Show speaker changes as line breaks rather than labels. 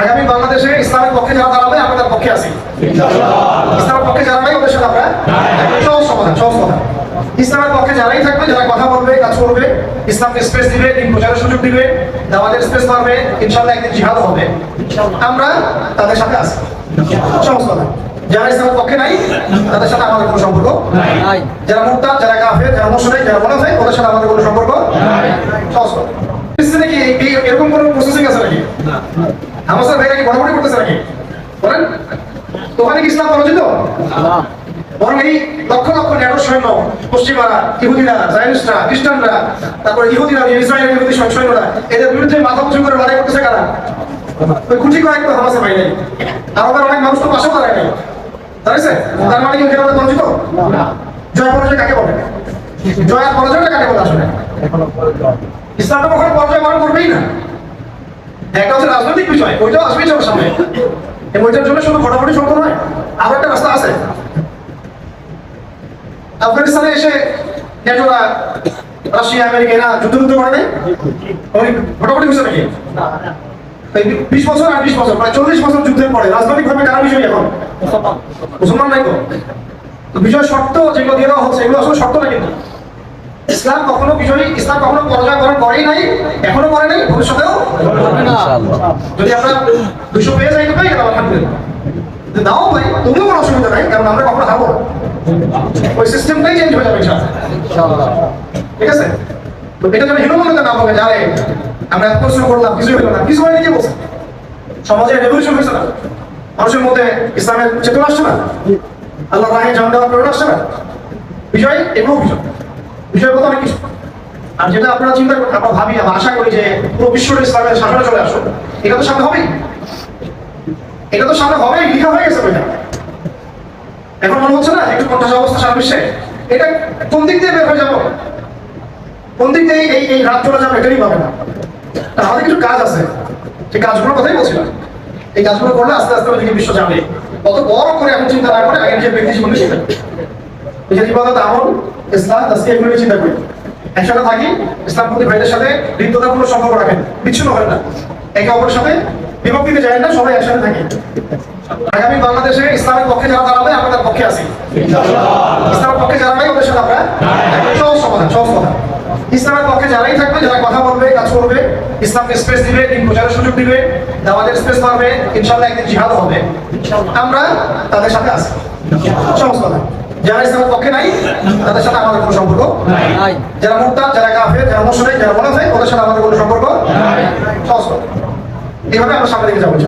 আগামী বাংলাদেশে ইসলামের পক্ষে যারা দাঁড়াবে আমরা তার পক্ষে আছি। ইসলামের পক্ষে যারা নাই ওদের সাথে আমরা সহজ সমাধান, সহজ কথা। ইসলামের পক্ষে যারাই থাকবে, যারা কথা বলবে, কাজ করবে, ইসলামকে স্পেস দিবে, দিন প্রচারের সুযোগ দিবে, দাওয়াতের স্পেস পাবে, ইনশাআল্লাহ একদিন জিহাদ হবে, আমরা তাদের সাথে আছি। সহজ কথা। যারা ইসলামের পক্ষে নাই তাদের সাথে আমাদের কোনো সম্পর্ক নাই। যারা মুরতাদ, যারা কাফের, যারা মুশরিক, যারা মুনাফিক, ওদের সাথে আমাদের কোনো সম্পর্ক নাই। সহজ কথা। নাকি এরকম কোনো প্রসেসিং আছে নাকি? আমাদের ভাইরা কি বড় করতেছে নাকি? বলেন তো, ওখানে কি ইসলাম পরাজিত? বরং এই লক্ষ লক্ষ ন্যাটো সৈন্য, পশ্চিমারা, ইহুদিরা, জায়নিস্টরা, খ্রিস্টানরা, তারপর ইহুদিরা, ইসরায়েলের ইহুদি সৈন্যরা, এদের বিরুদ্ধে মাথা উঁচু করে লড়াই করতেছে কারা? ওই খুঁটি কয়েক তো হামাসের ভাই নাই। আরবের অনেক মানুষ তো পাশেও দাঁড়ায় নাই। দাঁড়াইছে? তার মানে কি ওখানে আমরা পরাজিত? জয় পরাজয় কাকে বলে? জয় আর পরাজয়টা কাকে বলে আসলে? ইসলাম তো কখনো পরাজয় বরণ করবেই না। একটা হচ্ছে রাজনৈতিক বিষয়, ওইটাও আসবেই সবার সামনে। ওইটার জন্য শুধু ফটাফটি সম্ভব নয়, আরো একটা রাস্তা আছে। আফগানিস্তানে এসে ন্যাটোরা, রাশিয়া, আমেরিকা এরা যুদ্ধ করে নেই, ফটাফটি হয়েছে নাকি? 20 বছর আর 20 বছর, প্রায় 40 বছর যুদ্ধের পরে রাজনৈতিক ভাবে কারা বিষয় এখন? মুসলমান নাই তো। বিষয় শর্ত যেগুলো দিয়ে দেওয়া হচ্ছে, এগুলো আসলে শর্ত না। কিন্তু ইসলাম কখনো পরাজয় বরণ করেই নাই, এখনো করে নাই, ভবিষ্যতেও যদি আমরা 200 পেয়ে যাই তো পাই গেলাম, আলহামদুলিল্লাহ। নাও ভাই, তুমিও কোনো অসুবিধা নাই, কারণ আমরা কখনো হারবো। ওই সিস্টেমটাই চেঞ্জ হয়ে যাবে ইনশাআল্লাহ। ঠিক আছে? তো এটা যেন হীনমন্যতা না হবে, যারে আমরা এত পরিশ্রম করলাম, কিছুই হলো না। কিছু হয়নি, কি বলছে? সমাজে রেভলিউশন হয়েছে না? মানুষের মধ্যে ইসলামের চেতনা আসছে না? আল্লাহ রাহে জান দেওয়ার প্রেরণা আসছে না? এগুলো বিষয় কথা অনেক কিছু। আর যেটা আপনারা চিন্তা করেন, আমরা ভাবি, আমরা আশা করি যে পুরো বিশ্বটা ইসলামের শাসনে চলে আসুন, এটা তো সামনে হবেই। এটা তো সামনে হবেই, লিখা হয়ে গেছে বইটা। এখন মনে হচ্ছে না একটু কণ্ঠাস অবস্থা সারা বিশ্বে, এটা কোন দিক দিয়ে বের হয়ে যাবো, কোন দিক দিয়ে এই রাত চলে যাবে, এটাই পাবে না। আমাদের কিছু কাজ আছে, সেই কাজগুলোর কথাই বলছিলাম। এই কাজগুলো করলে আস্তে আস্তে ওইদিকে বিশ্ব যাবে। কত বড় করে এখন চিন্তা না করে আগে নিজের ব্যক্তি জীবনে চিন্তা, নিজের ইবাদত, আমল, ইসলাম, তাসকিয়া, এগুলো নিয়ে চিন্তা করি। একসাথে থাকি, ইসলাম প্রতি ভাইদের সাথে হৃদ্যতাপূর্ণ সম্পর্ক রাখেন, বিচ্ছিন্ন হয় না, একে অপরের সাথে বিভক্তিতে যায় না, সবাই একসাথে থাকি। আগামী বাংলাদেশে ইসলামের পক্ষে যারা দাঁড়াবে আমরা তার পক্ষে আছি। ইসলামের পক্ষে যারা নাই ওদের সাথে আমরা সহজ সমাধান, সহজ কথা। ইসলামের পক্ষে যারাই থাকবে, যারা কথা বলবে, কাজ করবে, ইসলামকে স্পেস দিবে, দিন প্রচারের সুযোগ দিবে, দাওয়াতের স্পেস পাবে, ইনশাআল্লাহ একদিন জিহাদ হবে, আমরা তাদের সাথে আছি। সহজ কথা। যারা ইসলামের পক্ষে নাই তাদের সাথে আমাদের কোনো সম্পর্ক নাই। যারা মুরতাদ, যারা কাফের, যারা মুশরিক, যারা মুনাফিক, ওদের সাথে আমাদের কোনো সম্পর্ক নাই। সহজ কথা। এইভাবে আমরা সামনে দিকে যাবো।